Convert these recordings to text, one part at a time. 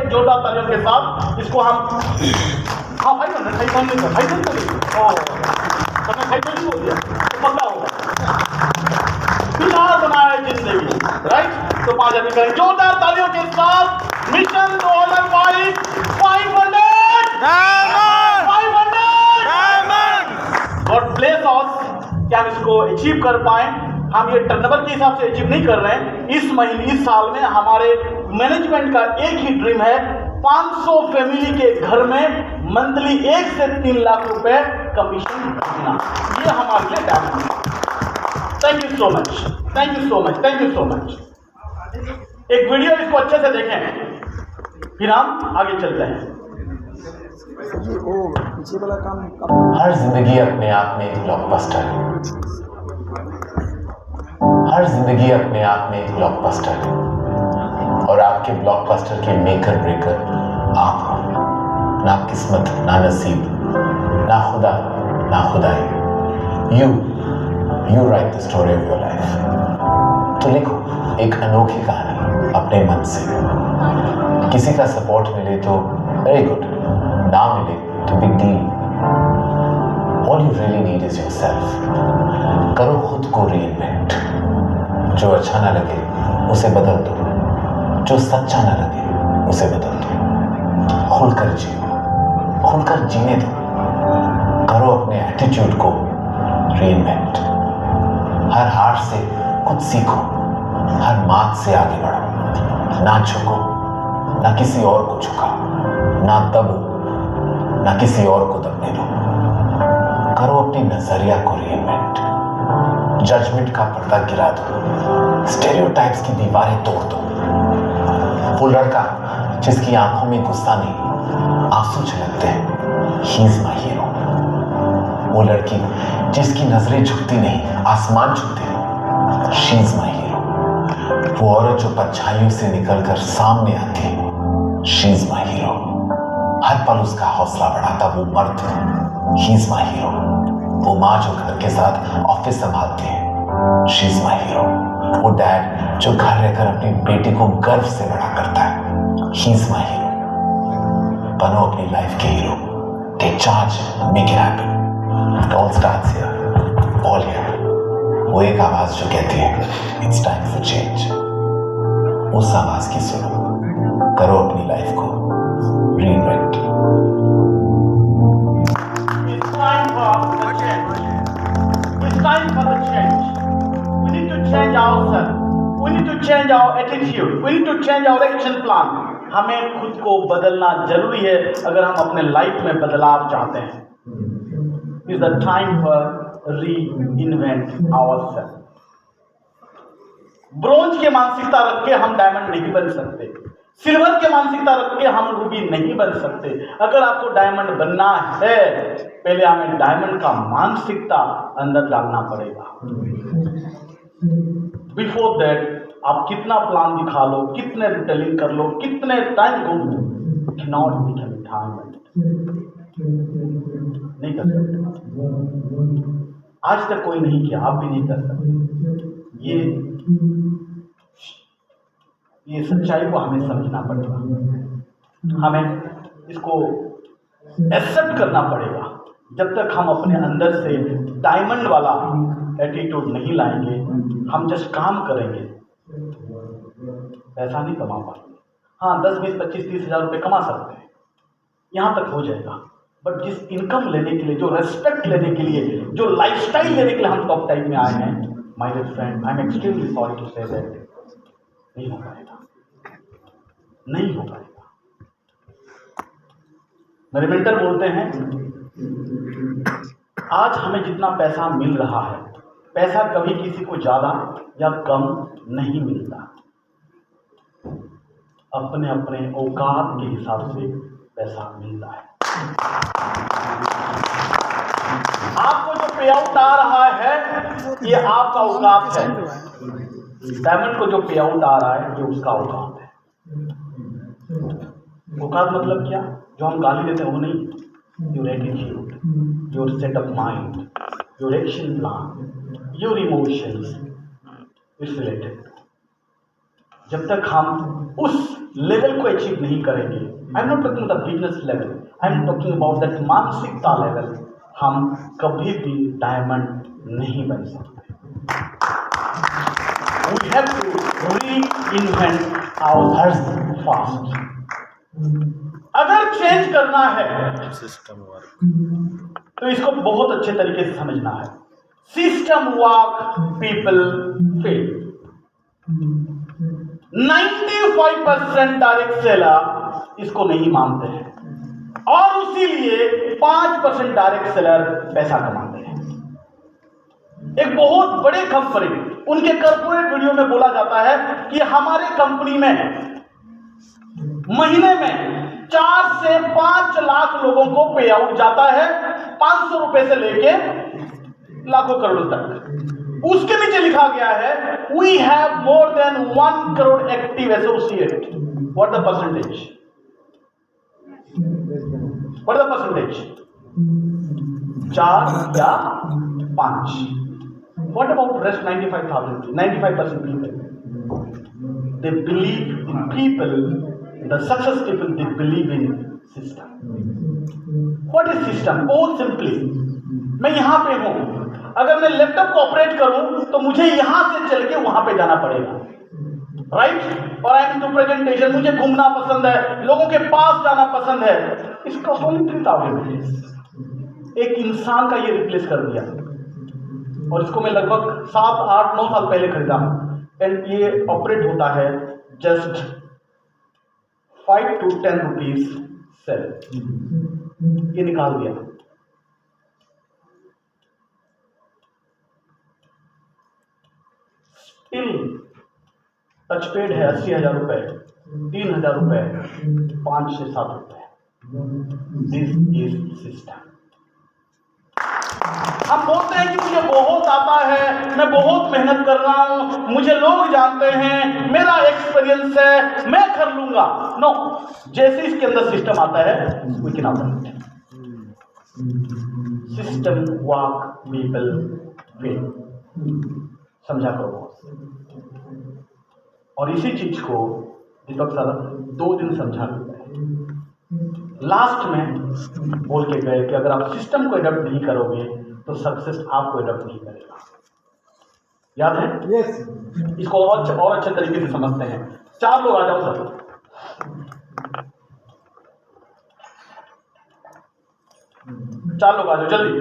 एक जोरदार तालियों के साथ इसको हम हाँ 500 हो गया तो पक्का होगा। बिहार बनाए जिंदगी, राइट। तो 5 आदमी करें जोरदार तालियों के साथ। मिशन 2005 500 गॉड ब्लेस अस कि हम इसको अचीव कर पाए। हम ये टर्नओवर के हिसाब से अचीव नहीं कर रहे हैं। इस महीने इस साल में हमारे मैनेजमेंट का एक ही ड्रीम है, 500 फैमिली के घर में मंथली 1 से 3 लाख रुपए कमीशन रखना। ये हमारे लिए टारगेट है। Thank you so much, thank you so much, thank you so much. एक वीडियो इसको अच्छे से देखें, फिर हम आगे चलते हैं। पीछे वाला काम हर जिंदगी अपने आप में एक ब्लॉकबस्टर है। हर जिंदगी अपने आप में एक ब्लॉकबस्टर है और आपके ब्लॉकबस्टर के मेकर ब्रेकर आप हो। ना किस्मत, ना नसीब, ना खुदा, ना खुदाई। You right the story of your life. तो लिखो एक अनोखी कहानी अपने मन से। किसी का सपोर्ट मिले तो वेरी गुड, ना मिले तो big deal. All you really need is yourself. करो खुद को रीइन्वेंट। जो अच्छा ना लगे उसे बदल दो, जो सच्चा ना लगे उसे बदल दो। खुलकर जियो, खुलकर जीने दो। करो अपने एटीट्यूड को रीइन्वेंट। हर हार से कुछ सीखो, हर मात से आगे बढ़ो। ना झुको, ना किसी और को झुकाओ, ना दबो, ना किसी और को दबने दो। करो अपनी नजरिया को रीइन्वेंट। जजमेंट का पर्दा गिरा दो, स्टेरियोटाइप्स की दीवारें तोड़ दो। वो लड़का जिसकी आंखों में गुस्सा नहीं आंसू छलकते हैं, ही इज माय हीरो। वो लड़की जिसकी नजरें झुकती नहीं आसमान झुकते हैं, शी इज माय हीरो। वो औरत जो परछाइयों से निकलकर सामने आती है, शी इज माय हीरो। हर पल उसका हौसला बढ़ाता वो मर्द, ही इज माय हीरो। वो माँ जो घर के साथ ऑफिस संभालती है, शी इज माय हीरो। वो डैड जो घर रहकर अपनी बेटी को गर्व से बड़ा करता है, ही इज माय हीरो। बनो अपनी लाइफ के hero. Take charge, make it happen. It all starts here, all here. वो एक आवाज जो कहती है इट्स टाइम फॉर चेंज, उस आवाज की सुनो। करो अपनी लाइफ को reinvent. Time for the change. We need to change ourselves. We need to change our attitude. We need to change our action plan. हमें खुद को बदलना जरूरी है अगर हम अपने लाइफ में बदलाव चाहते हैं। It's the time for reinvent ourselves. Bronze की मानसिकता रख के हम डायमंड नहीं बन सकते। सिल्वर की मानसिकता रख के हम रूबी नहीं बन सकते। अगर आपको डायमंड बनना है, पहले हमें डायमंड का मानसिकता अंदर डालना पड़ेगा। बिफोर दैट आप कितना प्लान दिखा लो, कितने रिटेलिंग कर लो, कितने टाइम को नॉट बिकम डायमंड नहीं कर सकते। आज तक कोई नहीं किया, आप भी नहीं कर सकते। ये सच्चाई को हमें समझना पड़ेगा। हमें इसको एक्सेप्ट करना पड़ेगा। जब तक हम अपने अंदर से डायमंड वाला एटीट्यूड नहीं लाएंगे, हम जस्ट काम करेंगे, पैसा नहीं कमा पाएंगे। हाँ 10, 20, 25, 30 हज़ार रुपये कमा सकते हैं, यहाँ तक हो जाएगा। बट जिस इनकम लेने के लिए, जो रेस्पेक्ट लेने के लिए, जो लाइफस्टाइल लेने के लिए हम टॉप टाइप में आए हैं, my dear friend, I am extremely sorry to say that, नहीं हो पाएगा, नहीं हो पाएगा। मेरे मेंटर बोलते हैं आज हमें जितना पैसा मिल रहा है, पैसा कभी किसी को ज्यादा या कम नहीं मिलता। अपने अपने औकात के हिसाब से पैसा मिलता है। आपको जो पे आउट आ रहा है ये आपका औकात है। डायमंड को जो पे आउट आ रहा है ये उसका औकात है। औकात मतलब क्या? जो हम गाली देते हैं वो नहीं, your attitude, your set of mind, your action plan, your emotions is related. जब तक हम उस लेवल को अचीव नहीं करेंगे, I am not talking the business level, I am talking about that मानसिकता लेवल, हम कभी भी डायमंड नहीं बन सकते। We have to reinvent ourselves fast. अगर चेंज करना है सिस्टम वर्क, तो इसको बहुत अच्छे तरीके से समझना है। System work, people fail. 95% direct seller इसको नहीं मानते हैं और इसीलिए 5% डायरेक्ट सेलर पैसा कमाते हैं। एक बहुत बड़े कंपनी, उनके कॉर्पोरेट वीडियो में बोला जाता है कि हमारे कंपनी में महीने में 4 से 5 लाख लोगों को पे आउट जाता है, 500 रुपए से लेके लाखों करोड़ों तक। उसके नीचे लिखा गया है we have more than 1 crore active associate. What the percentage? What the percentage? 4 या 5? What about rest 95% people? They believe in people, the success people, they believe in system. What is system? बहुत सिंपली, मैं यहाँ पे हूँ, अगर मैं laptop को operate करूँ तो मुझे यहाँ से चल के वहाँ पे जाना पड़ेगा, राइट? और आई एम इनटू प्रेजेंटेशन, मुझे घूमना पसंद है, लोगों के पास जाना पसंद है। इसका एक इंसान का ये रिप्लेस कर दिया और इसको मैं लगभग 7, 8, 9 साल पहले खरीदा हूं एंड ये ऑपरेट होता है जस्ट 5 to 10 रुपीज सेल। ये निकाल दिया। स्टिल टचपैड है 80,000 रुपए, 3,000 रुपए, 5 से 7 रुपए। This is system. हम बोलते हैं कि मुझे बहुत आता है, मैं बहुत मेहनत कर रहा हूं, मुझे लोग जानते हैं, मेरा एक्सपीरियंस है, मैं कर लूंगा। नो, जैसे इसके अंदर सिस्टम आता है we can operate. System work, people will. समझा करो। और इसी चीज को दीपक सर 2 दिन समझा देते हैं, लास्ट में बोल के गए कि अगर आप सिस्टम को एडॉप्ट नहीं करोगे तो सक्सेस आपको एडॉप्ट नहीं करेगा। याद है? यस। इसको और अच्छे तरीके से समझते हैं। 4 लोग आ जाओ सर। 4 लोग आ जाओ जल्दी।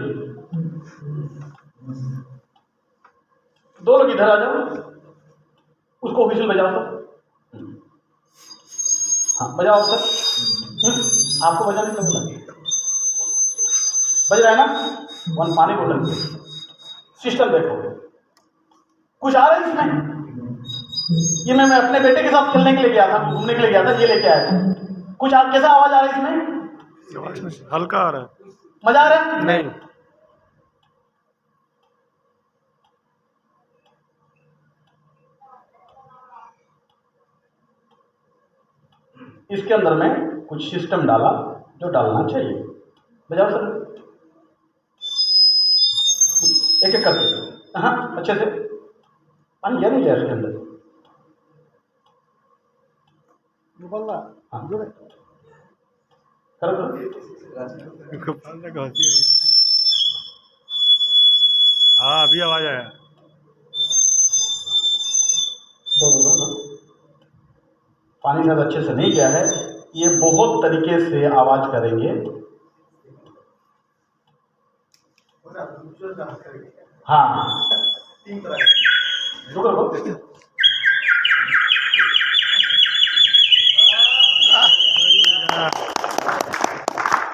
2 लोग इधर आ जाओ, उसको व्हिसल बजाओ सर। हाँ बजाओ सर। आपको बजाने नहीं लगा? बज रहा है ना? 1 पानी बोतल। सिस्टम देखो, कुछ आ रहा है इसमें? ये मैं अपने बेटे के साथ खेलने के लिए गया था, घूमने के लिए गया था, ये लेके आया था। कुछ कैसा आवाज आ रहा है इसमें? हल्का आ रहा है। मजा आ रहा है? नहीं। इसके अंदर में कुछ सिस्टम डाला जो डालना चाहिए। बजाओ सर, एक एक करके। हाँ अच्छे से पानी गया नहीं गया इसके अंदर? हाँ करो हाँ अभी आवाज आया। पानी शायद अच्छे से नहीं गया है, ये बहुत तरीके से आवाज करेंगे। हाँ रुको रुको।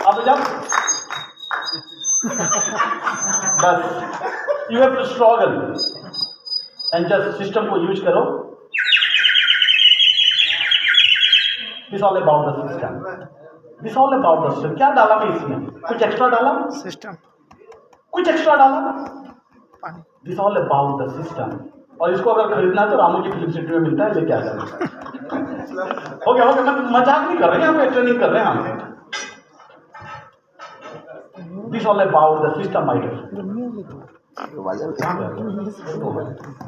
अब जब बस you have to struggle and just system को यूज करो। This all about the system. This all about the system. क्या डाला मैं इसमें? कुछ एक्स्ट्रा डाला? सिस्टम। कुछ एक्स्ट्रा डाला? This all about the system. और इसको अगर खरीदना है तो रामू की फिल्म सिटी में मिलता है, लेके आ जाना। हो गया, मैं मजाक नहीं कर रहे हैं, यहाँ पे ट्रेनिंग कर रहे हैं हम। This all about the system my dear.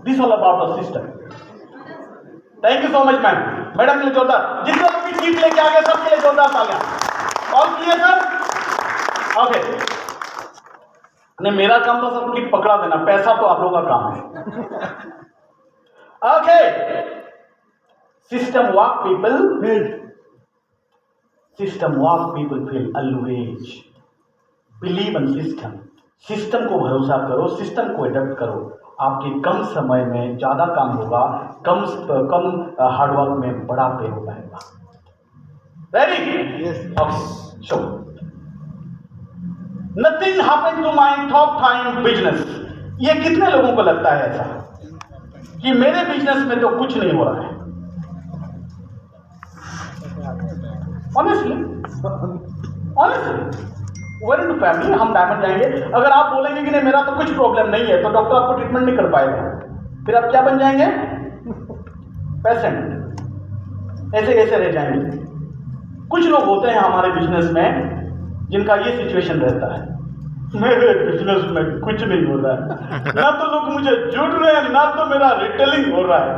This all about the system. Thank you so much ma'am. Madam के लिए जोरदार, जितने लोग भी जीत लेके आ गए सबके लिए जोरदार तालियां। और क्लियर सर? ओके, नहीं मेरा काम था सब किट पकड़ा देना, पैसा तो आप लोगों का काम है। Okay, system work people, system work people feel always believe in system. System को भरोसा करो, सिस्टम को एडप्ट करो, आपके कम समय में ज्यादा काम होगा, कम हार्डवर्क में बड़ा पे हो पाएगा। Ready? Okay, show nothing happened to my top time business. ये कितने लोगों को लगता है ऐसा कि मेरे बिजनेस में तो कुछ नहीं हो रहा है? ऑनेस्टली वेरी टू फैमिली, हम डायमंड जाएंगे। अगर आप बोलेंगे कि नहीं मेरा तो कुछ प्रॉब्लम नहीं है, तो डॉक्टर आपको ट्रीटमेंट नहीं कर पाएगा, फिर आप क्या बन जाएंगे? पेशेंट। ऐसे ऐसे रह जाएंगे। कुछ लोग होते हैं हमारे बिजनेस में जिनका ये सिचुएशन रहता है, मेरे बिजनेस में कुछ नहीं हो रहा है, ना तो लोग मुझे जुड़ रहे हैं, ना तो मेरा रिटेलिंग हो रहा है,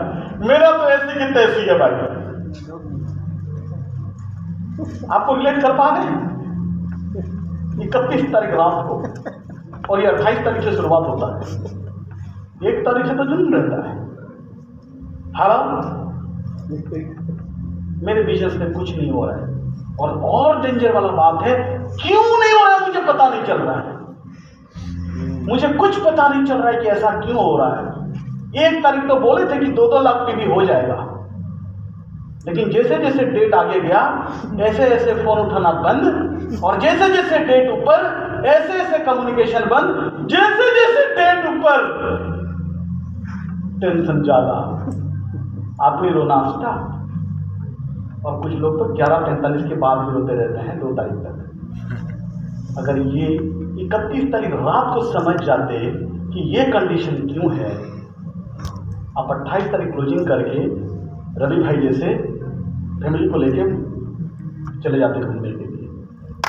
मेरा तो ऐसी की तैसी है भाई। आपको रिलेट कर पा रहे हैं? 31 तारीख रात को और ये 28 तारीख से शुरुआत होता है, 1 तारीख से तो जुनून रहता है। मेरे बिजनेस में कुछ नहीं हो रहा है, और डेंजर वाला बात है, क्यों नहीं हो रहा है मुझे पता नहीं चल रहा है। मुझे कुछ पता नहीं चल रहा है कि ऐसा क्यों हो रहा है। 1 तारीख तो बोले थे कि 2-2 लाख पीवी हो जाएगा, लेकिन जैसे जैसे डेट आगे गया ऐसे ऐसे फोन उठाना बंद, और जैसे जैसे डेट ऊपर ऐसे ऐसे कम्युनिकेशन बंद, जैसे जैसे डेट ऊपर टेंशन ज्यादा, आदमी रोना स्टार्ट। और कुछ लोग तो 11:45 के बाद भी रोते रहते हैं 2 तारीख तक। अगर ये 31 तारीख रात को समझ जाते कि ये कंडीशन क्यों है, आप 28 तारीख क्लोजिंग करके रवि भाई जैसे फैमिली को लेके चले जाते घूमने के लिए।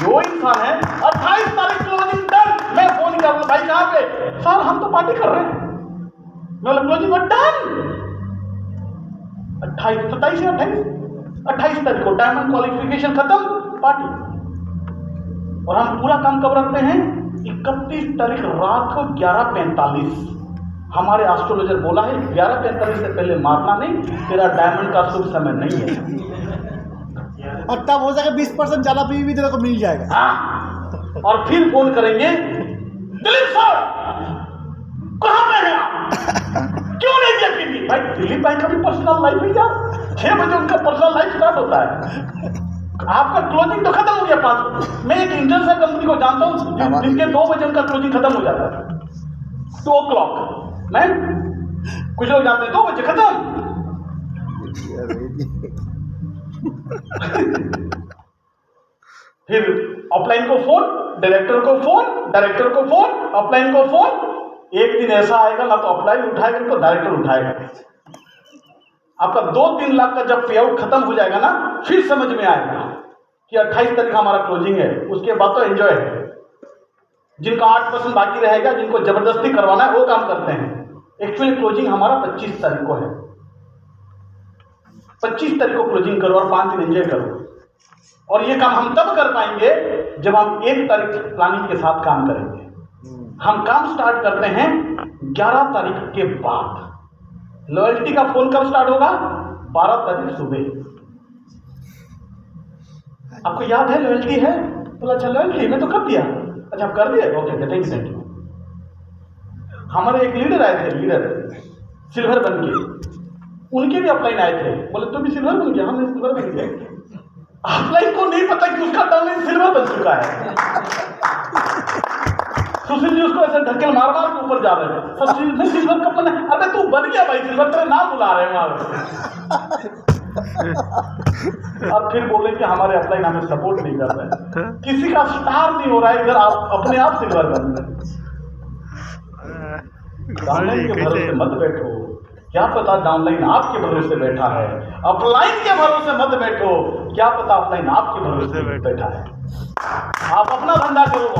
जो इंसान है 28 तारीख क्लोजिंग डन, मैं फोन कर रहा भाई कहाँ पे? सर हम तो पार्टी कर रहे हैं। मैं क्लोजिंग डन 28 तारीख को डायमंड क्वालिफिकेशन खत्म, पार्टी। और हम पूरा काम कब रखते हैं? 31 तारीख रात को 11:45। हमारे एस्ट्रोलॉजर बोला है 11:45 से पहले मारना नहीं, तेरा डायमंड का शुभ समय नहीं है। और तब हो सके 20% ज्यादा पी भी तेरे को मिल जाएगा। हाँ, और फिर फोन करेंगे, दिलीप सर कहाँ पे हैं आप? क्यों नहीं दिया पीवी? भाई दिलीप भाई का भी पर्सनल लाइफ है यार, 6 बजे उनका पर्सनल लाइफ स्टार्ट होता है। आपका क्लोजिंग तो खत्म हो गया 5। मैं एक इंटरनेशनल कंपनी को जानता हूँ जिनके 2 बजे उनका क्लोजिंग खत्म हो जाता है, 2 o'clock। मैं कुछ लोग जानते हैं 2 बजे खत्म। फिर ऑफलाइन को फोन, डायरेक्टर को फोन, डायरेक्टर को फोन, ऑफलाइन को फोन। एक दिन ऐसा आएगा ना तो ऑफलाइन उठाएगा तो डायरेक्टर उठाएगा। आपका 2-3 लाख का जब पे आउट खत्म हो जाएगा ना, फिर समझ में आएगा कि 28 तारीख हमारा क्लोजिंग है। उसके बाद तो एंजॉय है। जिनका 8% बाकी रहेगा, जिनको जबरदस्ती करवाना है वो काम करते हैं। एक्चुअली क्लोजिंग हमारा 25 तारीख को है। 25 तारीख को क्लोजिंग करो और 5 दिन एंजॉय करो। और ये काम हम तब कर पाएंगे जब हम 1 तारीख प्लानिंग के साथ काम करेंगे। हम काम स्टार्ट करते हैं 11 तारीख के बाद। लॉयल्टी का फोन कब स्टार्ट होगा? 12 तारीख सुबह। आपको याद है लॉयल्टी है? बोला अच्छा लॉयल्टी मैं तो कर दिया। अच्छा आप कर दिए? Okay thank you. हमारे एक लीडर आए थे, लीडर सिल्वर बन के, उनके भी अपलाइन आए थे। बोले तो भी सिल्वर बन गया? हमने सिल्वर बन गया। अपलाइन को नहीं पता कि उसका टर्न सिल्वर बन चुका है। सुशील जी उसको ऐसे ढकेल मार मार के ऊपर जा रहे हैं। सुशील ने सिल्वर कप बना। अबे तू बन गया भाई सिल्वर, तेरा नाम बुला रहे हैं वहां। और फिर बोले कि हमारे अपलाइन हमें सपोर्ट नहीं कर रहे, किसी का स्टार नहीं हो रहा है, इधर आप अपने आप सिल्वर बन रहे। डाउनलाइन के भरोसे मत बैठो, क्या पता डाउनलाइन आपके भरोसे बैठा है। अपलाइन के भरोसे मत बैठो, क्या पता अपलाइन आपके भरोसे बैठा है। आप अपना धंधा करो,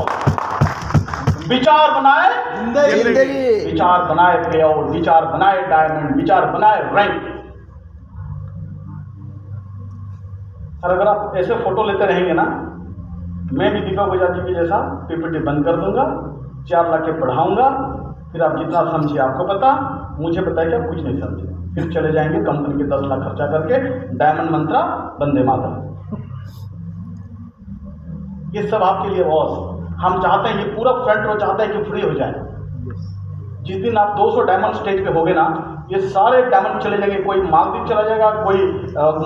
विचार बनाए जिंदगी, विचार बनाए पे आउट, विचार बनाए डायमंड, विचार बनाए रैंक। और अगर आप ऐसे फोटो लेते रहेंगे ना, मैं भी दीपक ओझा जी के जैसा पीपीटी बंद कर दूंगा, 4 लाख के पढ़ाऊंगा, फिर आप जितना समझिए आपको पता, मुझे पता है कि आप कुछ नहीं समझे, फिर चले जाएंगे कंपनी के 10 लाख खर्चा करके डायमंड मंत्रा वंदे मातरम। ये सब आपके लिए बॉस, हम चाहते हैं ये पूरा फ्रंट रो चाहते हैं कि फ्री हो जाए। जिस दिन आप 200 डायमंड स्टेज पे होगे ना, ये सारे डायमंड चले जाएंगे, कोई मालदीव चला जाएगा, कोई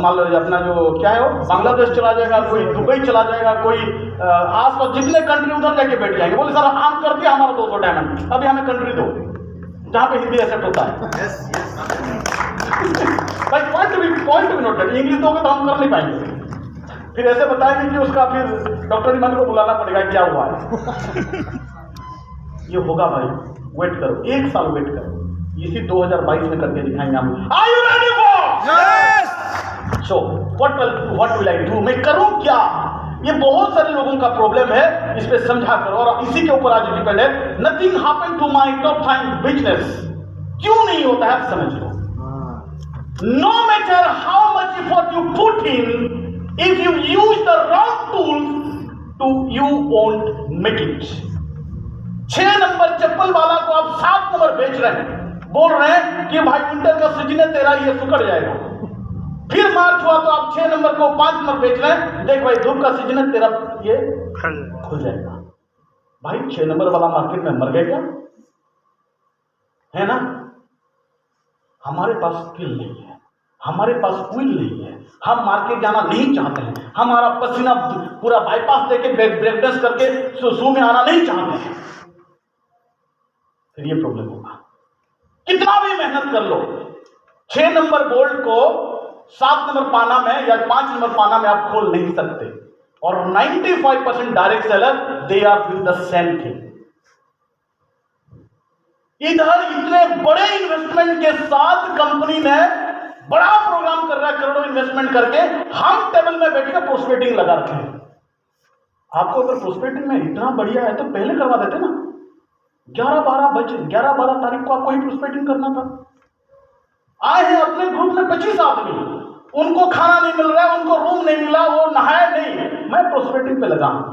मान लो अपना जो क्या है वो बांग्लादेश चला जाएगा, कोई दुबई चला जाएगा, कोई आसपास जितने कंट्री उधर जाके बैठ जाएंगे, बोले सर हम कर दिया हमारा 200 डायमंड, अभी हमें कंट्री दो जहाँ पे हिंदी एक्सेप्ट होता है। भाई पॉइंट भी नोट है, इंग्लिश दोगे तो हम कर नहीं पाएंगे, फिर ऐसे बताएंगे कि उसका फिर डॉक्टर ईमान को बुलाना पड़ेगा क्या हुआ है। ये होगा भाई, वेट करो, 1 साल वेट करो, इसी 2022 में करके दिखाएंगे हम। Are you ready for? Yes. So what will I do, मैं करूं क्या? ये बहुत सारे लोगों का प्रॉब्लम है, इस पे समझा करो, और इसी के ऊपर आज डिपेंड है। Nothing happened to my top 5 business, क्यों नहीं होता है आप समझ लो। No matter how much effort you put in, if you use the wrong tools to you won't make it. 6 number चप्पल वाला को आप 7 नंबर बेच रहे हैं, बोल रहे हैं कि भाई विंटर का सीजन है तेरा, ये सुकड़ जाएगा। फिर मार्च हुआ तो आप 6 नंबर को 5 नंबर बेच रहे हैं, देख भाई धूप का सीजन है तेरा, ये खुल जाएगा। भाई 6 नंबर वाला मार्केट में मर गया क्या? है ना? हमारे पास स्किल नहीं है, हमारे पास विल नहीं है, हम मार्केट जाना नहीं चाहते हैं, हमारा पसीना पूरा बाईपास देके ब्रेक डांस करके शू में आना नहीं चाहते हैं, फिर ये प्रॉब्लम होगा। कितना भी मेहनत कर लो, 6 नंबर बोल्ट को 7 नंबर पाना में या 5 नंबर पाना में आप खोल नहीं सकते। और 95% direct seller they are doing the same thing. इधर इतने बड़े इन्वेस्टमेंट के साथ कंपनी ने बड़ा प्रोग्राम कर रहा है, करोड़ों इन्वेस्टमेंट करके, हम टेबल में बैठकर प्रोस्पेक्टिंग लगा रखे हैं। आपको अगर प्रोस्पेक्टिंग में इतना बढ़िया है तो पहले करवा देते ना। 11-12 तारीख को आपको ही प्रोस्पेक्टिंग करना था। आए हैं अपने ग्रुप में 25 आदमी, उनको खाना नहीं मिल रहा है, उनको रूम नहीं मिला, वो नहाए नहीं, मैं प्रोस्पेक्टिंग पे लगा हूं।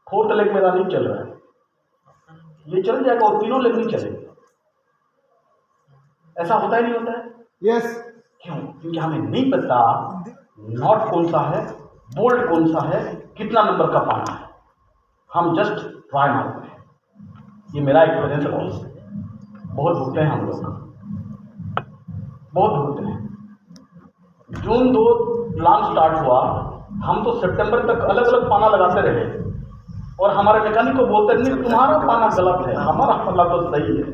4th लेग मेरा नहीं चल रहा है, ये चल जाएगा और 3 लेग नहीं चलेगा। ऐसा होता ही नहीं होता है? यस। क्यों? क्योंकि हमें नहीं पता नॉट कौन सा है, बोल्ट कौन सा है, कितना नंबर का पाना है, हम जस्ट ट्राई मारते हैं। ये मेरा एक्सपीरियंस है बॉस, बहुत भूखते हैं हम लोग, बहुत भूखते हैं। जून 2 प्लान स्टार्ट हुआ, हम तो सितंबर तक अलग अलग पाना लगाते रहे, और हमारे मैकेनिक को बोलते नहीं तुम्हारा पाना गलत है, हमारा पाना तो सही है।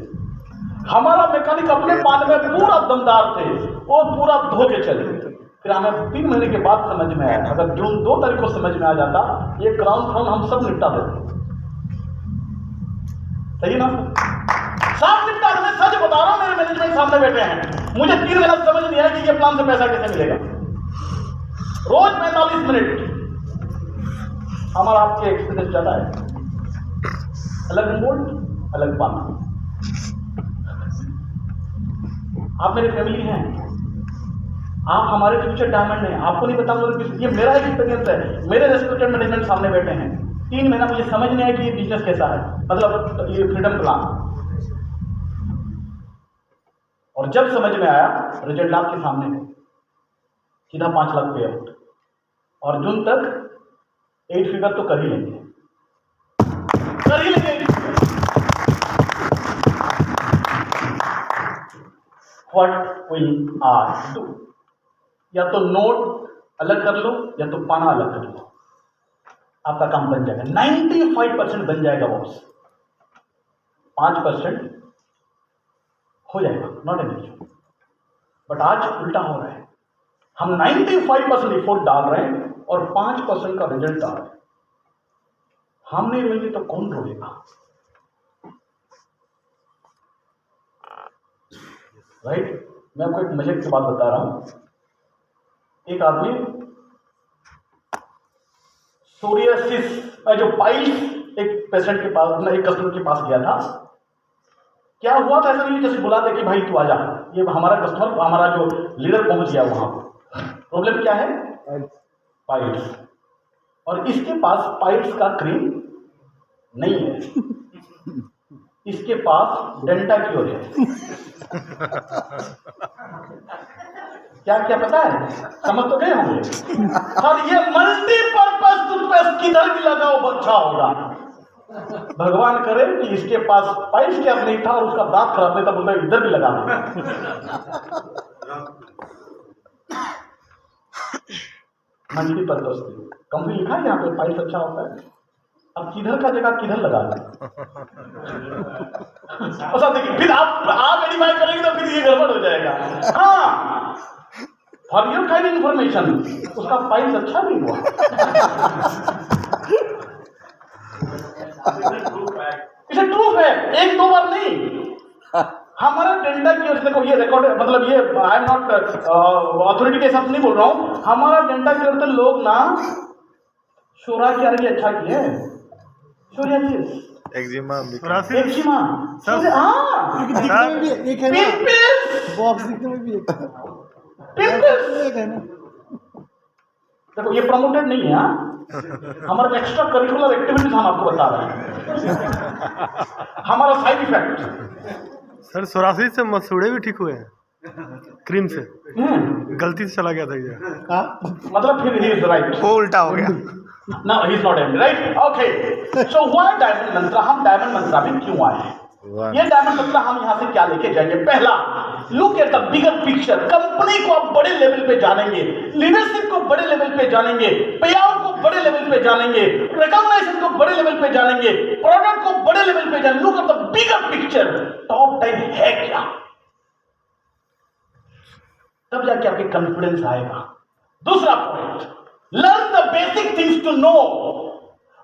हमारा मैकेनिक अपने पाने में पूरा दमदार थे, वो पूरा धो के चले। फिर हमें 3 महीने के बाद समझ में आया, अगर जून 2 तारीख को समझ में आ जाता, ये क्राउन फ्राउन हम सब निपटा देते। सही ना? साफ निपटा देते। सच बता रहा हूं, मेरे मैनेजमेंट सामने बैठे हैं, मुझे 3 महीना समझ नहीं आया कि ये प्लान से पैसा कैसे मिलेगा। रोज 45 मिनट। हमारा आपके एक्सपीरियंस ज्यादा है, अलग बोल्ट अलग पाना। आप मेरे फैमिली हैं, आप हमारे फ्यूचर डायमंड हैं, आपको नहीं पता मतलब ये मेरा एक्सपीरियंस है। मेरे रेस्पेक्टेड मैनेजमेंट सामने बैठे हैं, 3 महीना मुझे समझ नहीं आया कि ये बिजनेस कैसा है, मतलब ये फ्रीडम प्लान। और जब समझ में आया, रिजल्ट आपके सामने है, सीधा 5 लाख पे आउट, और जून तक 8 फिगर तो कर ही लेंगे, कर ही लेंगे। व्हाट वी आर डू, या तो नोट अलग कर लो या तो पाना अलग कर लो, आपका काम बन जाएगा। 95% बन जाएगा बॉस, 5% हो जाएगा, नॉट एन इश्यू। बट आज उल्टा हो रहा है, हम 95% एफर्ट डाल रहे हैं और 5% का रिजल्ट डाल रहे हैं। हम नहीं रोएंगे तो कौन रोएगा? राइट? मैं आपको एक मजे की बात बता रहा हूं। एक आदमी सोरियासिस जो पाइल्स, एक पेशेंट के पास, एक कस्टमर के पास गया था। क्या हुआ था? ऐसा नहीं जैसे बुला दे कि भाई तू आ जा, ये हमारा कस्टमर, हमारा जो लीडर पहुंच गया वहां। प्रॉब्लम क्या है? पाइल्स, और इसके पास पाइल्स का क्रीम नहीं है, इसके पास डेंटा क्योर है। क्या क्या पता है? समझ तो गए होंगे। और ये मल्टीपर्पज टूथपेस्ट किधर भी लगाओ अच्छा होगा। भगवान करे कि इसके पास पाइल्स क्या नहीं था और उसका दांत खराब नहीं था, बोलता इधर भी लगा दो। मल्टीपर्पज कंपनी लिखा है यहाँ पे पाइल्स अच्छा होता है। अब किधर का जगह किधर लगा दें। देखिए फिर आप वेरीफाई करेंगे तो फिर ये गड़बड़ हो जाएगा। हाँ, फॉर योर काइंड इंफॉर्मेशन, उसका पाइल्स अच्छा नहीं हुआ। इसे ट्रूथ है, एक दो बार नहीं। हमारा डेंटा की देखो ये रिकॉर्ड, मतलब ये आई एम नॉट अथॉरिटी के हिसाब से नहीं बोल रहा हूं, हमारा डेंटा की तो लोग ना शोरा के आगे अच्छा किए, सोरियासिस, एक्जिमा, एक्जिमा, क्योंकि दिखने में भी एक है ना, बॉक्स दिखने में भी एक है ना। देखो ये प्रमोटेड नहीं है, हमारा एक्स्ट्रा करिकुलर एक्टिविटीज हम आपको बता रहे हैं। हमारा साइड इफेक्ट सर सोरासिस से मसूड़े भी ठीक हुए हैं क्रीम से, गलती से चला गया था ये। मतलब फिर ही इज राइट, वो उल्टा हो गया। No, he's not angry, right? Okay. So why diamond mantra? हम डायमंड मंत्रा में क्यों आए हैं? ये डायमंड मंत्रा हम यहाँ से क्या लेके जाएंगे? पहला, look at the bigger picture. Company को आप बड़े लेवल पे जानेंगे, लीडरशिप को बड़े लेवल पे जानेंगे, पे आउट को बड़े लेवल पे जानेंगे, रिकॉग्निशन को बड़े लेवल पे जानेंगे, प्रोडक्ट को बड़े लेवल पे जानेंगे। Look at the bigger picture, top 10 है क्या, तब जाके आपके कॉन्फिडेंस आएगा। दूसरा point, learn the basic things to know.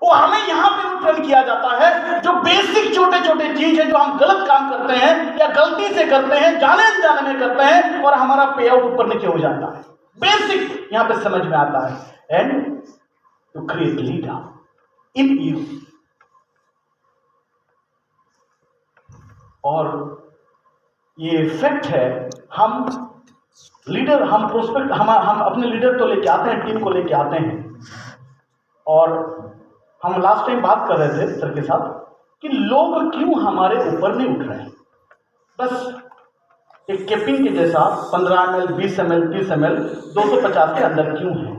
वो हमें यहां पे ट्रेन किया जाता है, जो बेसिक छोटे छोटे चीज है जो हम गलत काम करते हैं या गलती से करते हैं, जाने अनजाने में करते हैं, और हमारा पे आउट ऊपर नीचे हो जाता है। बेसिक यहां पे समझ में आता है। And to create leader in you. और ये इफेक्ट है, हम लीडर, हम प्रोस्पेक्ट, हम अपने लीडर तो लेके आते हैं, टीम को लेके आते हैं। और हम लास्ट टाइम बात कर रहे थे सर के साथ कि लोग क्यों हमारे ऊपर नहीं उठ रहे हैं। बस एक कैपिंग के जैसा 15 ml, 20 ml, 30 ml, 250 के अंदर क्यों है?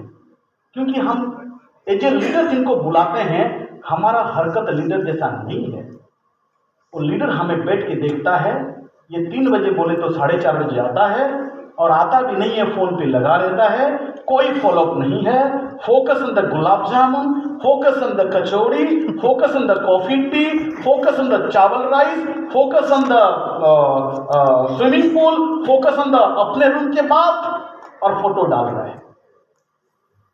क्योंकि हम एज ए लीडर जिनको बुलाते हैं, हमारा हरकत लीडर जैसा नहीं है। वो लीडर हमें बैठ के देखता है, ये 3 बजे बोले तो 4:30 बजे आता है, और आता भी नहीं है, फोन पे लगा रहता है, कोई फॉलोअप नहीं है। Focus on the gulab jamun, focus on the kachori, focus on the coffee tea, focus on the chawal rice, focus on the swimming pool, focus on the अपने रूम के बात, और फोटो डाल रहा है।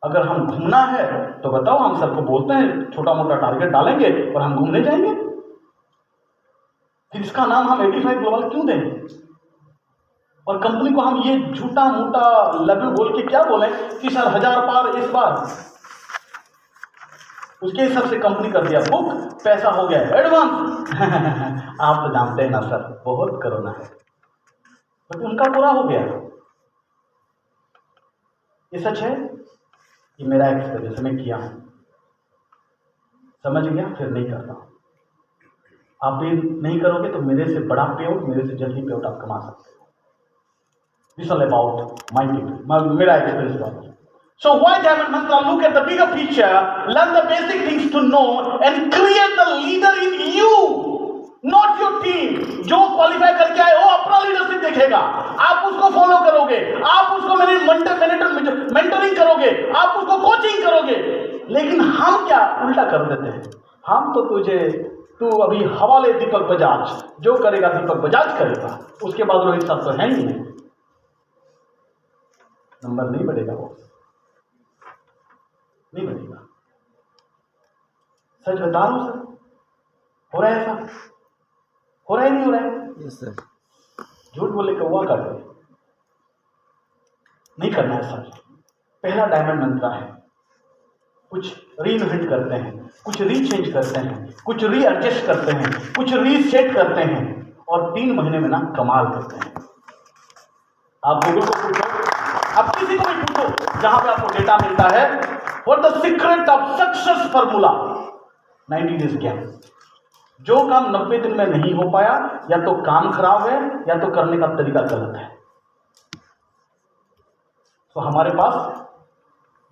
अगर हम घूमना है तो बताओ, हम सबको बोलते हैं छोटा मोटा टारगेट डालेंगे और हम घूमने जाएंगे। फिर इसका नाम हम 85 ग्लोबल क्यों दें? और कंपनी को हम ये झूठा मूठा लघु बोल के क्या बोले कि सर 1000 पार इस बार, उसके हिसाब से कंपनी कर दिया बुक, पैसा हो गया एडवांस। आप तो जानते हैं ना सर, बहुत कोरोना है, बट उनका पूरा हो गया। ये सच है, ये मेरा एक्सपीरियंस, मैं किया हूं, समझ गया, फिर नहीं करता। आप भी नहीं करोगे तो मेरे से बड़ा पे आउट, मेरे से जल्दी पे आउट आप कमा सकते हो। This is all about my people, मेरा एक्सपीरियंस बात है। So why Diamond Mantra? Look at the bigger picture, learn the basic things to know, and create the leader in you, not your team. जो qualify करके आए वो अपना leadership देखेगा, आप उसको फॉलो करोगे, आप उसको मेंटरिंग करोगे, आप उसको कोचिंग करोगे। लेकिन हम क्या उल्टा कर देते हैं, हम तो तू अभी हवाले दीपक बजाज, जो करेगा दीपक बजाज करेगा, उसके बाद रोहित साहब तो है ही नहीं, नंबर नहीं बढ़ेगा, वो नहीं बढ़ेगा। सच बता रहा हूं सर, हो रहा है ऐसा, हो रहा है नहीं हो रहा है? Yes sir. झूठ बोले कौवा कर दे, नहीं करना है सर। पहला डायमंड मंत्रा है, कुछ रीइन्वेंट करते हैं, कुछ रीचेंज करते हैं, कुछ रीएडजस्ट करते हैं, कुछ रीसेट करते हैं, और 3 महीने में ना कमाल करते हैं। आप गूगल को पूछो, आप किसी को भी पूछो, जहां पे आपको डेटा मिलता है, what the secret of success formula? 90 days game. जो काम 90 दिन में नहीं हो पाया, या तो काम खराब है या तो करने का तरीका गलत है। तो हमारे पास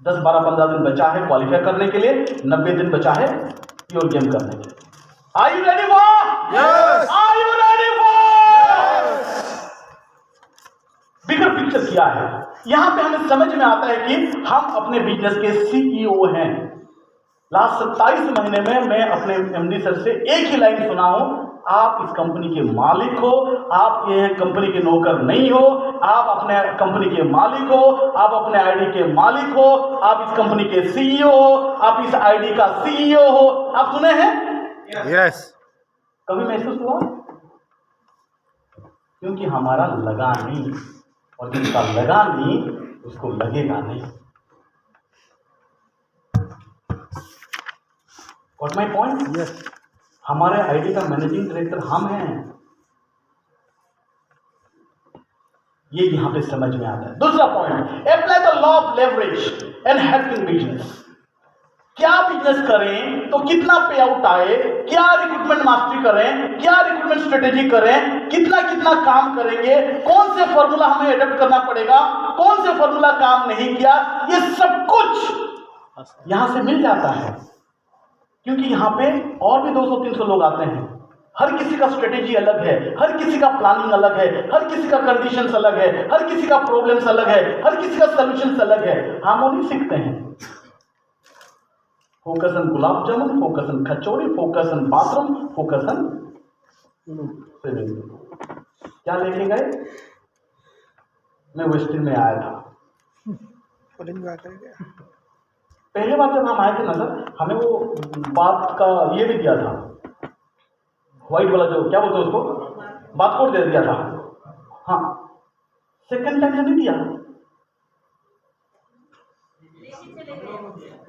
10, 12, 15 दिन बचा है क्वालिफाई करने के लिए, 90 दिन बचा है प्योर गेम करने के लिए। Are you ready for? Yes. Are you ready for? Bigger picture क्या है? यहां पे हमें समझ में आता है कि हम अपने बिजनेस के सीईओ हैं। लास्ट 27 महीने में मैं अपने एमडी सर से एक ही लाइन सुना हूं, आप इस कंपनी के मालिक हो, आप ये कंपनी के नौकर नहीं हो, आप अपने कंपनी के मालिक हो, आप अपने आईडी के मालिक हो, आप इस कंपनी के सीईओ हो, आप इस आईडी का सीईओ हो। आप सुने हैं? यस। कभी महसूस हुआ? क्योंकि हमारा लगा नहीं, और जिसका लगा नहीं उसको लगेगा नहीं। Got my point? Yes. हमारे आईडी का मैनेजिंग डायरेक्टर हम हैं। ये यहां पे समझ में आता है। दूसरा point, apply the law of leverage and helping business. क्या बिजनेस करें तो कितना पे आउट आए, क्या रिक्रूटमेंट मास्टरी करें, क्या रिक्रूटमेंट स्ट्रेटेजी करें, कितना कितना काम करेंगे, कौन से फॉर्मूला हमें एडॉप्ट करना पड़ेगा, कौन से फॉर्मूला काम नहीं किया, ये सब कुछ यहां से मिल जाता है। क्योंकि यहां पे और भी 200-300 लोग आते हैं, हर किसी का स्ट्रेटेजी अलग है, हर किसी का प्लानिंग अलग है, हर किसी का कंडीशंस अलग है, हर किसी का प्रॉब्लम्स अलग है, हर किसी का सॉल्यूशंस अलग है। हम वो नहीं सीखते हैं। Focus on gulab jamun, focus on kachori, focus on bathroom, focus on swimming. क्या लेके गए? मैं वेस्टिन में आया था। पहले बार जब हम आए थे ना सर, हमें वो बात का ये भी दिया था, व्हाइट वाला जो क्या बोलते हैं उसको, बात कोड दे दिया था। हाँ, सेकंड टाइम नहीं दिया।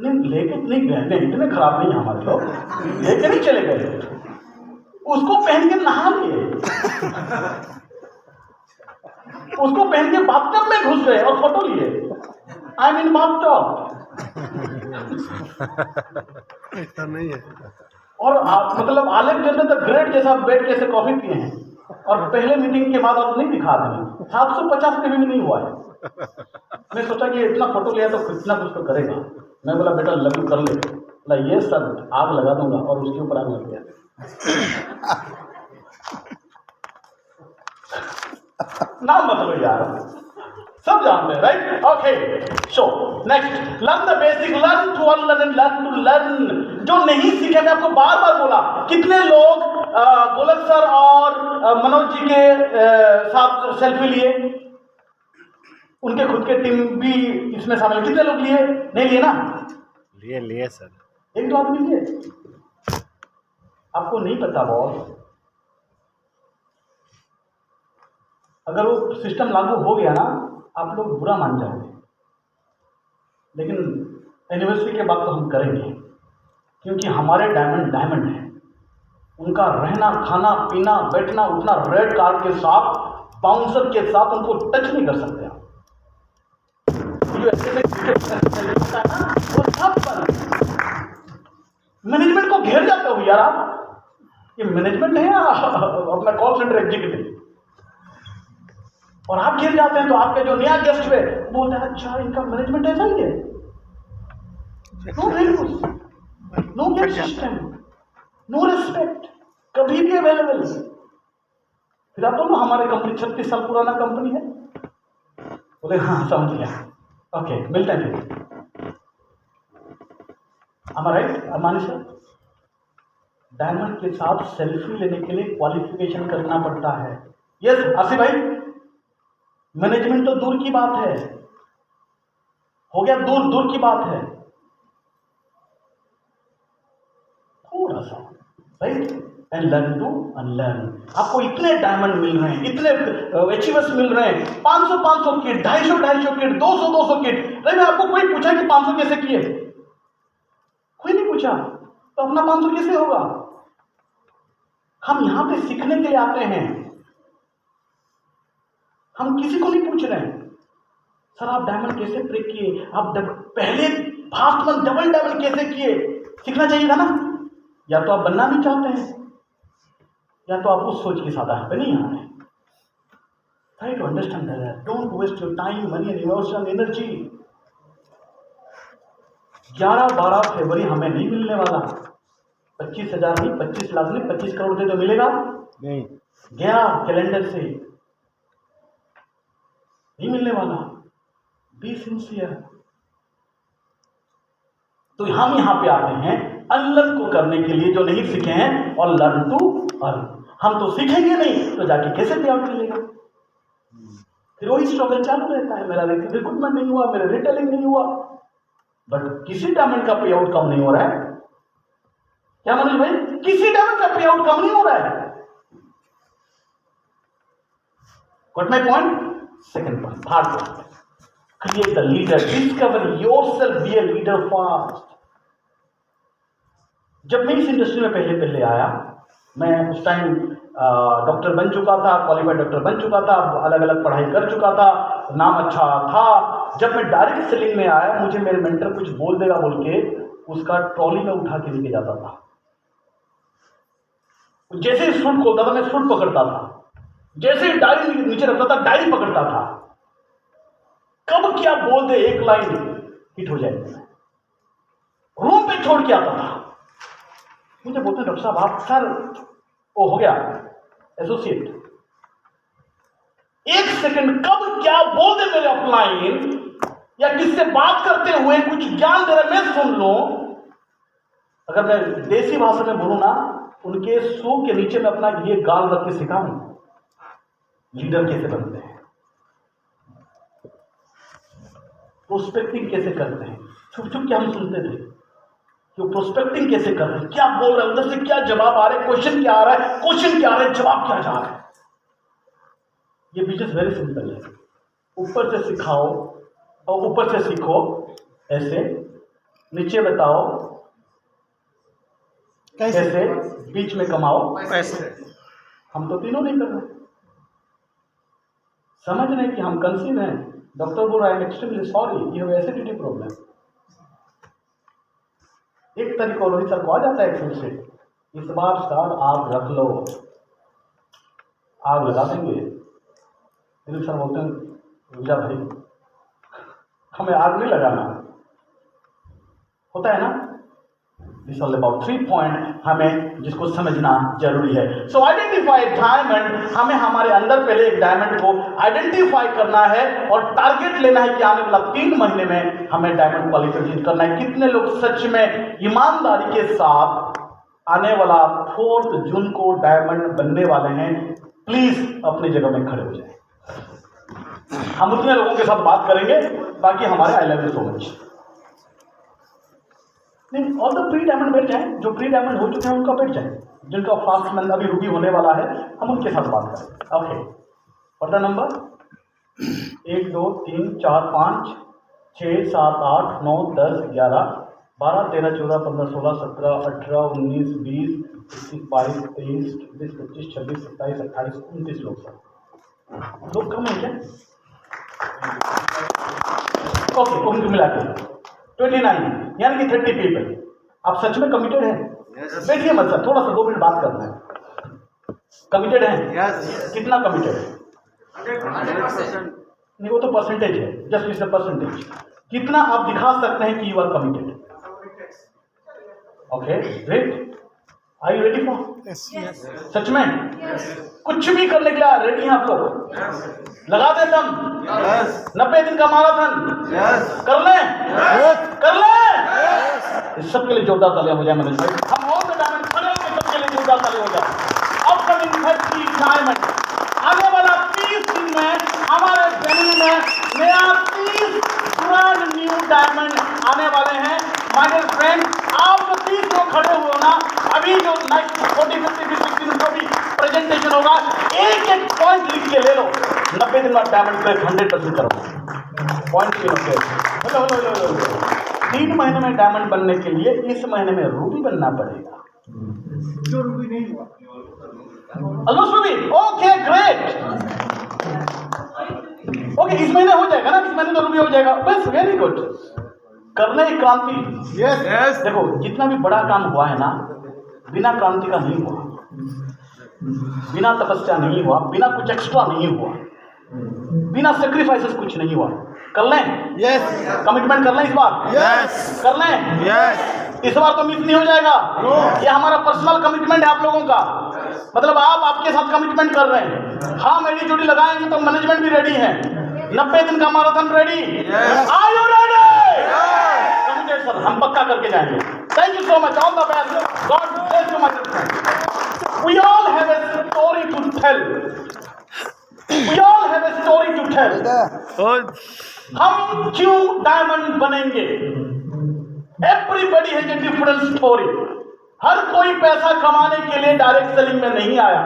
नहीं लेके नहीं गए, नहीं इतने खराब नहीं हमारे लोग, लेके नहीं चले गए, उसको पहन के नहा लिए, उसको पहन के बाथटब में घुस गए और फोटो लिए। I mean bathtub. ऐसा नहीं है। और मतलब अलेक्जेंडर द ग्रेट जैसा बैठ के कॉफी पिए हैं, और पहले मीटिंग के बाद और नहीं दिखा देंगे। 750 के भी नहीं हुआ है। मैं सोचा कि इतना फोटो लिया तो कितना कुछ तो करेगा। मैं बोला बेटा लव यू कर ले, बोला ये सब आग लगा दूंगा, और उसके ऊपर आग लग गया। ना मतलब यार, सब जानते हैं right? Okay, so next, learn the basic, learn to unlearn and learn to learn. जो नहीं सीखे, मैं आपको बार बार बोला, कितने लोग गोलक सर और मनोज जी के साथ सेल्फी लिए? उनके खुद के टीम भी इसमें शामिल। कितने लोग लिए? नहीं लिए ना? लिए सर, 1-2 आदमी लिए। आपको नहीं पता बॉस, अगर वो सिस्टम लागू हो गया ना, आप लोग बुरा मान जाओगे, लेकिन एनिवर्सरी के बाद तो हम करेंगे, क्योंकि हमारे डायमंड है। उनका रहना, खाना, पीना, बैठना, उठना रेड कार्ड के साथ, बाउंसर के साथ, उनको टच नहीं कर सकते आप। जो होता है ना, वो सब मैनेजमेंट को घेर जाते हो यार आप। ये मैनेजमेंट है या अपना कॉल सेंटर एग्जीक्यूटिव? और आप गिर जाते हैं तो आपके जो नया गेस्ट हुए बोलते हैं अच्छा इनका मैनेजमेंट ऐसा ही है। No values, no get system, no respect, कभी भी अवेलेबल। फिर आप बोलो हमारी कंपनी 36 साल पुराना कंपनी है। बोले हाँ समझ गया, ओके मिलते हैं फिर। राइट अमानी सर, डायमंड के साथ सेल्फी लेने के लिए क्वालिफिकेशन करना पड़ता है। यस आसिफ भाई, मैनेजमेंट तो दूर की बात है, हो गया दूर की बात है, थोड़ा सा right and learn to unlearn. आपको इतने डायमंड मिल रहे हैं, इतने अचीवर्स मिल रहे हैं, 500 किट, 250 किट, 200 किट। मैं आपको कोई पूछा कि 500 कैसे किए? कोई नहीं पूछा, तो अपना 500 कैसे होगा? हम यहां पे सीखने के लिए आते हैं, हम किसी को नहीं पूछ रहे हैं सर आप डायमंड कैसे ब्रेक किए। आप पहले फास्ट में डबल डायमंड कैसे किए, सीखना चाहिए था ना। या तो आप बनना नहीं चाहते हैं, या तो आप उस सोच के साथ पे नहीं आ रहे। Try to understand that. Don't waste your time, money and emotional energy. 11-12 फरवरी हमें नहीं मिलने वाला। 25,000 नहीं, 25 लाख नहीं, 25 करोड़ दे तो मिलेगा नहीं, गया कैलेंडर से, नहीं मिलने वाला। Be sincere. तो हम यहां पे आते हैं अनलर्न को करने के लिए, जो नहीं सीखे हैं, और लर्न टू अर्न। हम तो सीखेंगे नहीं तो जाके कैसे पे आउट मिलेगा। फिर वही स्ट्रगल चालू रहता है। मेरा रिक्रूटमेंट नहीं हुआ, मेरा रिटेलिंग नहीं हुआ, बट किसी डायमंड का पे आउट कम नहीं हो रहा है। क्या मनोज भाई, किसी डायमंड का पे आउट कम नहीं हो रहा है। Got my point? Second point, third point. Create the leader. Discover yourself. Be a leader fast. जब मैं इस इंडस्ट्री में पहले आया, मैं उस टाइम डॉक्टर बन चुका था, क्वालिफाइड डॉक्टर बन चुका था, अलग अलग पढ़ाई कर चुका था, नाम अच्छा था। जब मैं डायरेक्ट सेलिंग में आया, मुझे मेरे मेंटर कुछ बोल देगा बोल के उसका ट्रॉली में उठा के लेके जाता था। जैसे ही सूट खोलता था मैं सूट पकड़ता था, जैसे ही डायरी नीचे रखता था डायरी पकड़ता था। कब क्या बोल दे एक लाइन हिट हो जाएगी। रूम पे छोड़ के आता था। मुझे बोलते डॉक्टर साहब आप सर वो हो गया एसोसिएट। एक सेकंड कब क्या बोल दे मेरे अपलाइन, या किससे बात करते हुए कुछ ज्ञान दे रहा मैं सुन लूं। अगर मैं देसी भाषा में बोलूं ना, उनके सू के नीचे में अपना ये गाल रख के सिखाऊं लीडर कैसे बनते हैं, प्रोस्पेक्टिंग कैसे करते हैं। छुप छुप के हम सुनते थे कि प्रोस्पेक्टिंग कैसे कर रहे हैं, क्या बोल रहे हैं, उधर से क्या जवाब आ रहा है, क्वेश्चन क्या आ रहा है, क्वेश्चन क्या आ रहा है, जवाब क्या जा रहा है। ये बिजनेस वेरी सिंपल है। ऊपर से सिखाओ और ऊपर से सीखो ऐसे, नीचे बताओ कैसे, बीच में कमाओ पैसे। हम तो तीनों नहीं कर रहे। समझ रहे कि हम कंसीव हैं। डॉक्टर बोल रहा है extremely sorry, you have acidity problem. एक तरीका रोहित सर को आ जाता है एक्सेल से, इस बार सर आग रख लो, आग लगा देंगे। फिर सर बोलते हैं रुजा भाई हमें आग नहीं लगाना, होता है ना। दिस ऑल अबाउट 3 पॉइंट हमें जिसको समझना जरूरी है। सो आइडेंटिफाई डायमंड। हमें हमारे अंदर पहले एक डायमंड को आइडेंटिफाई करना है और टारगेट लेना है कि आने वाला 3 महीने में हमें डायमंड क्वालिफिकेशन करना है। कितने लोग सच में ईमानदारी के साथ आने वाला 4 जून को डायमंड बनने वाले हैं? प्लीज अपनी जगह में खड़े हो जाए। हम उतने लोगों के साथ बात करेंगे, बाकी हमारे I love you so much. नहीं, और तो प्री डायमंड बैठ जाए, जो प्री डायमंड हो चुके हैं उनका बैठ जाए, जिनका फास्ट मंथ अभी रूबी होने वाला है, हम उनके साथ बात करें। ओके, ऑर्डर नंबर 1 2 3 4 5 6 7 8 9 10 11 12 13 14 15 16 17 18 19 20 21 22 23 24 25 26 27 28 29 लोग सर। लोग कम है क्या? ओके, उनको मिला के 29 यानी कि 30 पीपल। आप सच में कमिटेड हैं? बैठिए मत सर, थोड़ा सा 2 मिनट बात करना है। कमिटेड हैं? कितना कमिटेड है? 100%। नहीं, वो तो परसेंटेज है, जस्ट इट्स अ परसेंटेज। कितना आप दिखा सकते हैं कि you are committed? Okay great. Are you ready for? सच में कुछ भी करने के लिए रेडी हैं आप लोग? लगा दे दम। 90 दिन का मैराथन कर लें? कर लें? इस सबके लिए जोरदार तालियां हो जाए मनोज भाई। हम और डायमंड खड़े होकर सबके लिए जोरदार तालियां हो जाए। अपकमिंग 30 डायमंड आने वाला 30 दिन में हमारे फैमिली में नया 30 ब्रांड न्यू डायमंड आने वाले हैं। माय डियर फ्रेंड, आप जो 30 लोग खड़े हुए हो ना, अभी जो नेक्स्ट 40 50 60 जो भी प्रेजेंटेशन होगा, एक एक पॉइंट लिख के ले लो। 90 दिन बाद डायमंड पे 100% करो पॉइंट के लोग। हेलो 3 महीने में डायमंड बनने के लिए इस महीने में रूबी बनना पड़ेगा। जो रूबी नहीं हुआ, almost Ruby. Okay great. Okay, इस महीने हो जाएगा ना? इस महीने तो रूबी हो जाएगा, बस वेरी गुड। करने की क्रांति। यस देखो जितना भी बड़ा काम हुआ है ना, बिना क्रांति का नहीं हुआ, बिना तपस्या नहीं हुआ, बिना कुछ एक्स्ट्रा नहीं हुआ, बिना सेक्रीफाइसेस कुछ नहीं हुआ। कर लें? यस कमिटमेंट कर लें इस बार? यस कर लें? यस इस बार तो मिस नहीं हो जाएगा। ये हमारा पर्सनल कमिटमेंट है आप लोगों का, मतलब आप आपके साथ कमिटमेंट कर रहे हैं। हाँ मेरी जोड़ी लगाएंगे तो मैनेजमेंट भी रेडी है, 90 दिन का marathon ready. Are you ready? Committed sir, हम पक्का करके जाएंगे। Thank you so much, all the best, God bless you my friend. We all have a story to tell, we all have a story to tell. और हम क्यों diamond बनेंगे? Everybody has a different story. हर कोई पैसा कमाने के लिए डायरेक्ट सेलिंग में नहीं आया,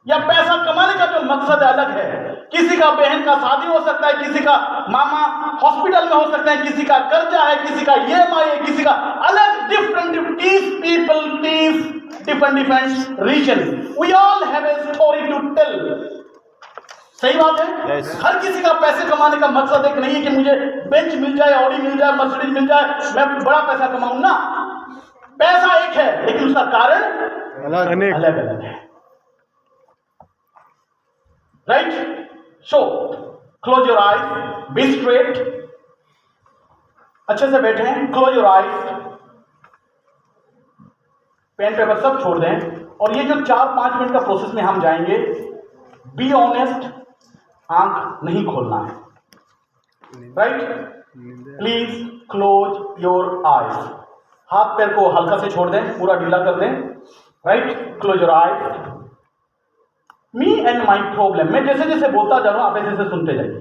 या पैसा कमाने का जो मकसद अलग है। किसी का बहन का शादी हो सकता है, किसी का मामा हॉस्पिटल में हो सकता है, किसी का कर्जा है, किसी का EMI है, किसी का अलग different people different reason. We all have a story to tell. सही बात है। हर किसी का पैसे कमाने का मकसद एक नहीं है कि मुझे बेंच मिल जाए, ऑडी मिल जाए, मर्सिडीज मिल जाए, मैं बड़ा पैसा कमाऊं ना। पैसा एक है लेकिन उसका कारण अनेक अलग अलग है। Right? So close your eyes, be straight, अच्छे से बैठे हैं, close your eyes, pen paper सब छोड़ दें। और ये जो 4-5 मिनट का प्रोसेस में हम जाएंगे, बी ऑनेस्ट, आंख नहीं खोलना है। Right? Please close your eyes, हाथ पैर को हल्का से छोड़ दें, पूरा ढीला कर दें। Right? Close your eyes. Me and my problem, मैं जैसे जैसे बोलता जा रहा हूं आप ऐसे ऐसे सुनते जाइए,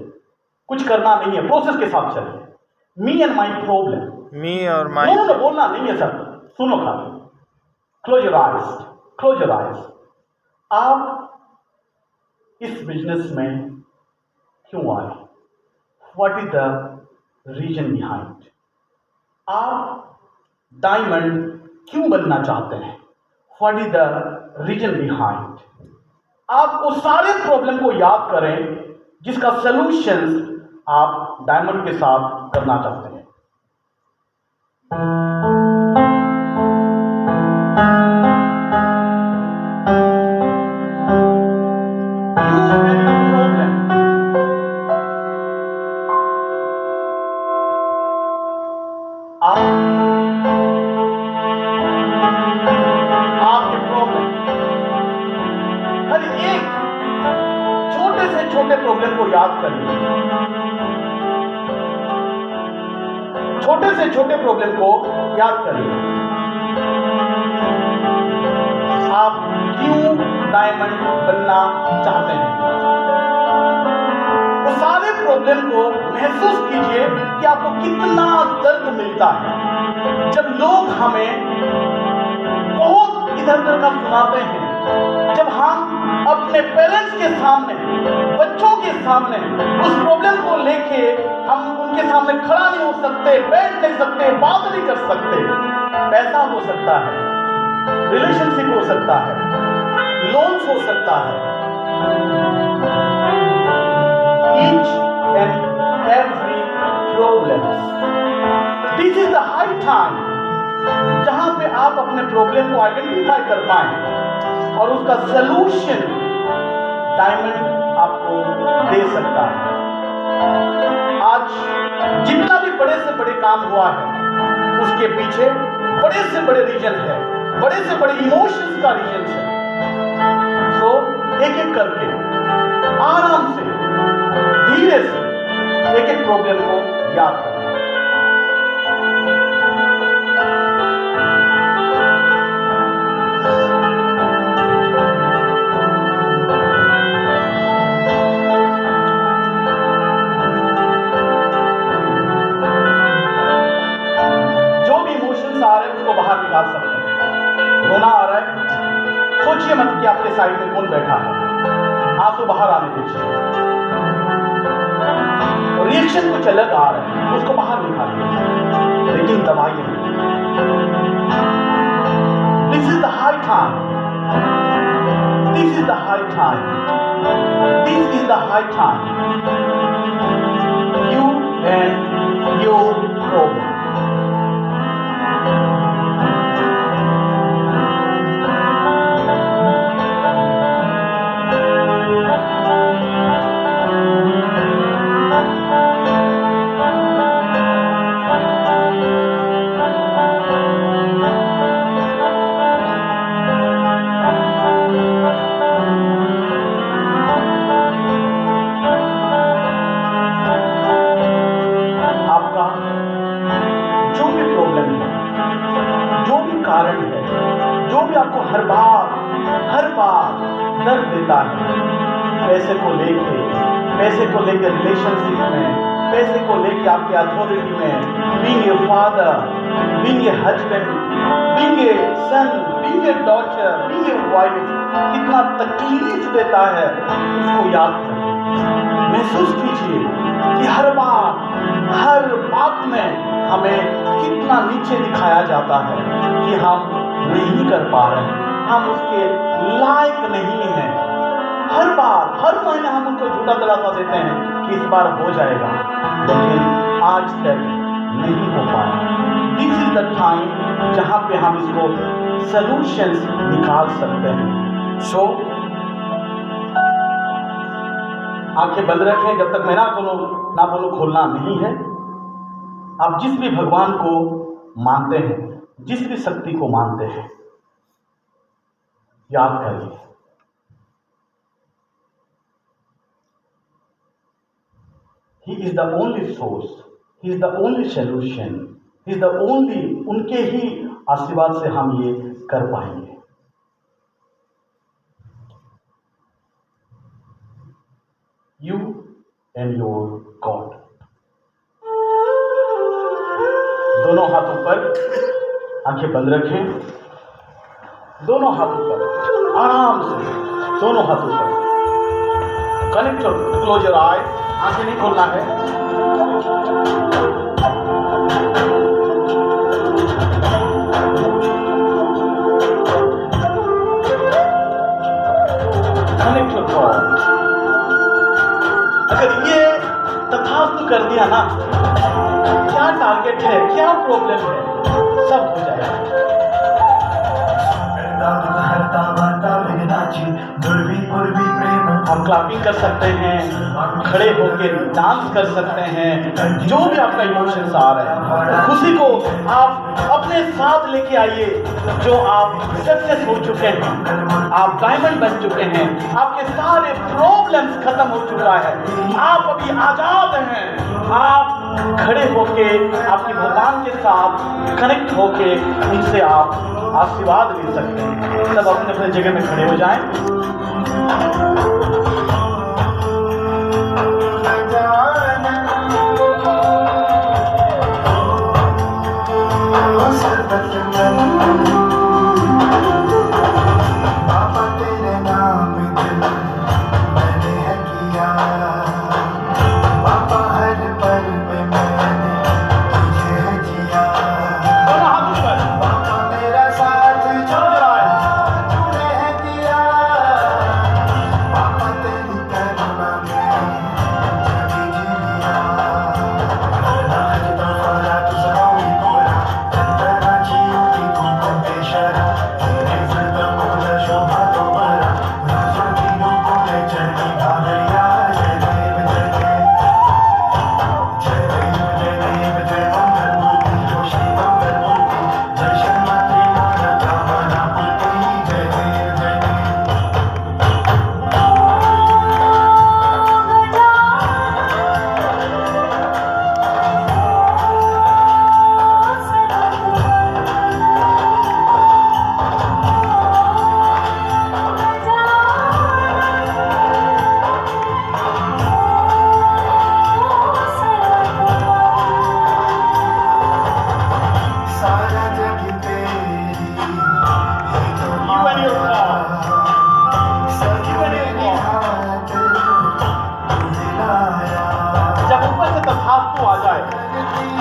कुछ करना नहीं है, प्रोसेस के साथ चलिए। मी एंड माई प्रॉब्लम, मी और माई, बोलना नहीं है सर, सुनो खाली। Close your eyes, close your eyes. आप इस बिजनेस में क्यों आए? What is the reason behind? आप डायमंड क्यों बनना चाहते हैं? What is the reason behind? आप उस सारे प्रॉब्लम को याद करें जिसका सॉल्यूशंस आप डायमंड के साथ करना चाहते हैं। आपके प्रॉब्लम, हर एक छोटे से छोटे प्रॉब्लम को याद करिए, छोटे से छोटे प्रॉब्लम को याद करिए। आप क्यों डायमंड बनना चाहते हैं? वो सारे प्रॉब्लम को महसूस कीजिए कि आपको कितना दर्द मिलता है जब लोग हमें बहुत इधर उधर का सुनाते हैं, जब हम अपने पेरेंट्स के सामने, बच्चों के सामने उस प्रॉब्लम को लेके हम उनके सामने खड़ा नहीं हो सकते, बैठ नहीं सकते, बात नहीं कर सकते। पैसा हो सकता है, रिलेशनशिप हो सकता है, लोन्स हो सकता है। Each and every problem. This is the high time जहां पे आप अपने प्रॉब्लम को आइडेंटिफाई कर पाए और उसका सलूशन डायमंड आपको दे सकता है। आज जितना भी बड़े से बड़े काम हुआ है उसके पीछे बड़े से बड़े रीजन है, बड़े से बड़े इमोशंस का रीजन है। तो एक एक करके आराम से, धीरे से एक एक प्रॉब्लम को याद करें। जो भी इमोशंस आ रहे हैं उसको बाहर निकाल सकते हैं। रोना आ रहा है, सोचिए मत कि आपके साइड में कौन बैठा है, आंसू बाहर आने दीजिए। रिएक्शन कुछ अलग आ रहा है, उसको बाहर निकालिए, लेकिन दबाइए नहीं। This is the high time, this is the high time, this is the high time. You and your problem. कारण है, जो भी आपको हर बार दर्द देता है, पैसे को लेके रिलेशनशिप में, पैसे को लेके आपके अथॉरिटी में, being a father, being a husband, being a son, being a daughter, being a wife, कितना तकलीफ देता है, उसको याद करिए, महसूस कीजिए कि हर बात में हमें कितना नीचे दिखाया जाता है कि हम नहीं कर पा रहे हैं, हम उसके लायक नहीं हैं। हर महीने हम उनको झूठा दिलासा देते हैं कि इस बार हो जाएगा, लेकिन आज तक नहीं हो पाया। दिस इज द टाइम जहां पे हम इसको सॉल्यूशंस निकाल सकते हैं। सो आंखें बंद रखें जब तक मैं ना बोलूं, खोलना नहीं है। आप जिस भी भगवान को मानते हैं, जिस भी शक्ति को मानते हैं, याद करिए, He is the only source, He is the only solution, He is the only, उनके ही आशीर्वाद से हम ये कर पाएंगे। You and your God। दोनों हाथों पर आंखें बंद रखें, दोनों हाथों पर आराम से, दोनों हाथों पर कनेक्ट, क्लोज योर आईज, आंखें नहीं खोलना है। Connect your thought. अगर ये तथास्तु कर दिया ना, क्या टारगेट है, क्या प्रॉब्लम है, सब हो जाएगा। हम क्लैपिंग कर सकते हैं, खड़े होकर डांस कर सकते हैं, जो भी आपका इमोशंस आ रहे हैं, खुशी को आप अपने साथ लेके आइए। जो आप सक्सेस हो चुके हैं, आप डायमंड बन चुके हैं, आपके सारे प्रॉब्लम्स खत्म हो चुका है, आप अभी आजाद हैं। आप खड़े होके आपके भगवान के साथ कनेक्ट होके उनसे आप आशीर्वाद ले सकते हैं। सब अपने अपने जगह में खड़े हो जाएं।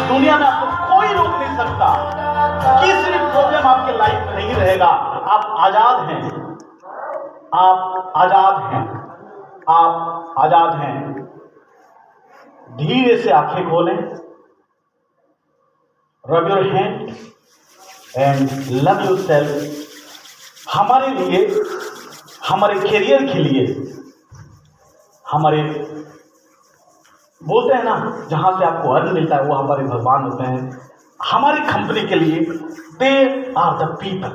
दुनिया में आपको कोई रोक नहीं सकता, किसी भी प्रॉब्लम आपके लाइफ में नहीं रहेगा। आप आजाद हैं, आप आजाद हैं, आप आजाद हैं। धीरे से आंखें खोलें, rub your hand and love yourself. हमारे लिए, हमारे करियर के लिए, हमारे बोलते हैं ना जहां से आपको अर्न मिलता है वो हमारे भगवान होते हैं। हमारी कंपनी के लिए दे आर द पीपल।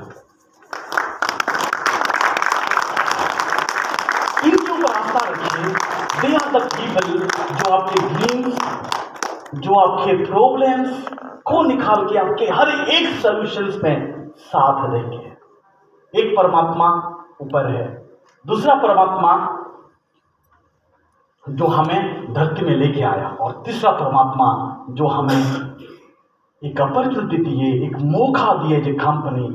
इनके ऊपर आस्था रखिए। दे आर द पीपल जो आपके ड्रीम्स, जो आपके प्रॉब्लम्स, को निकाल के आपके हर एक सॉल्यूशंस में साथ देंगे। एक परमात्मा ऊपर है, दूसरा परमात्मा जो हमें धरती में लेके आया, और तीसरा परमात्मा जो हमें एक अपॉर्चुनिटी दिए, एक मौका दिए, जो कंपनी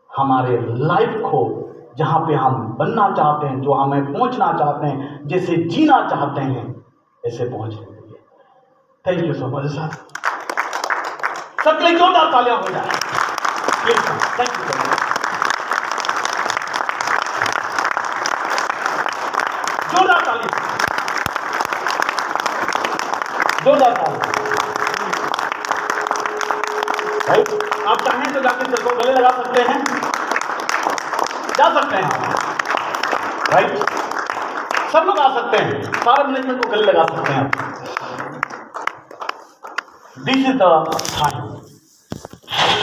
हमारे लाइफ को जहाँ पे हम बनना चाहते हैं, जो हमें पहुँचना चाहते हैं, जैसे जीना चाहते हैं, ऐसे पहुँचने के लिए। Thank you so much sir. सबके लिए जोरदार तालियां हो जाए please sir. Thank you so much. जोरदार ताली, जोरदार ताली। राइट, आप चाहें तो जाके सर को गले लगा सकते हैं, जा सकते हैं आप। राइट, सब लोग आ सकते हैं, सारे मैनेजमेंट को गले लगा सकते हैं। This is the time.